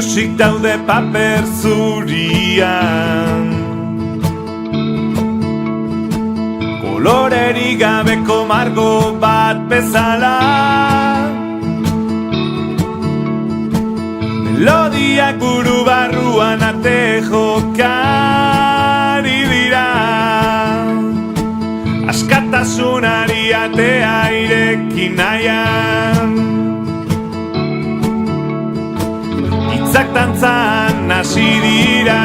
Music daude paper zurian, kolorerik gabeko margo bat bezala. Melodiak buru barruan ate jokari dira, askatasunari atea irekin nahian. Hitzak dantzan hasi dira,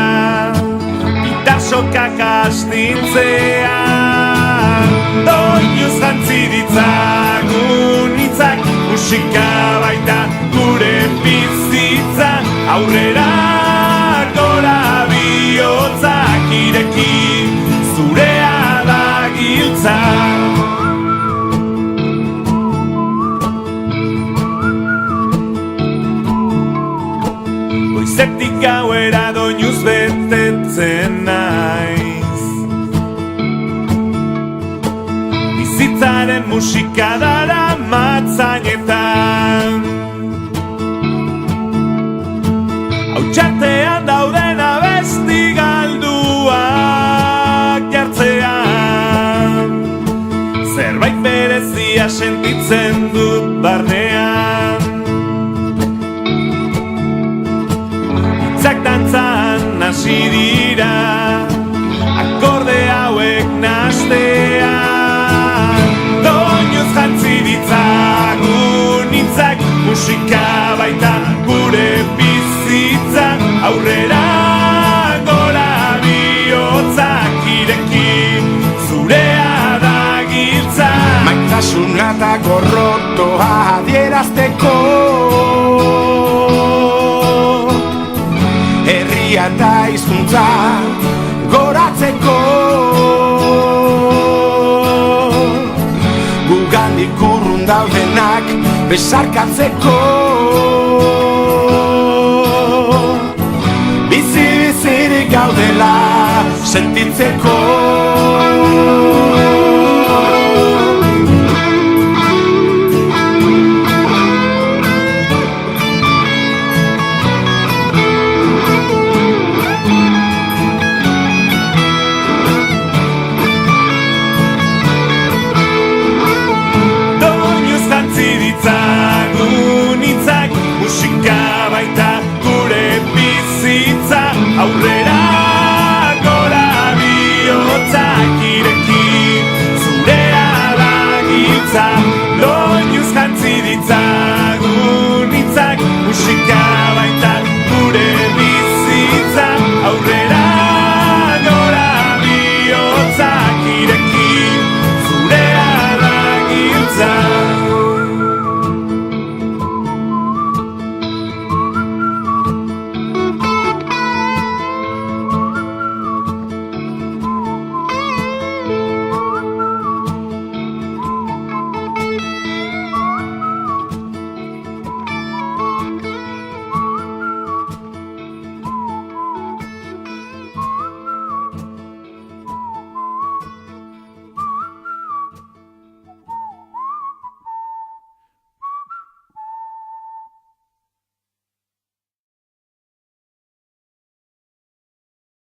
gitarrokak astintzean. Doinuz jantzi ditzagun hitzak, musika baita gure bizitza. Aurrera gora bihotzak ireki, zurea da giltza. Goizetik gauera doinuz betetzen naiz, bizitzaren musika dara matzainetan. Hautsatean dauden abesti galduak jartzean, zerbait berezia sentitzen dut barnean. Hitzak dantzan hasi dira, akorde hauek nahastean. Doinuz jantzi ditzagun hitzak, musika baita gure bizitza. Aurrera gora bihotzak ireki, zurea da giltza. Maitasuna eta gorrotoa adierazteko, herria eta hizkuntza goratzeko, gugandik urrun daudenak besarkatzeko. Bizirik gaudela sentitzeko. Doinuz jantzi ditzagun hitzak, musika baita gure bizitza. Aurrera gora bihotzak ireki, zurea da giltza. Doinuz jantzi ditzagun hitzak, musika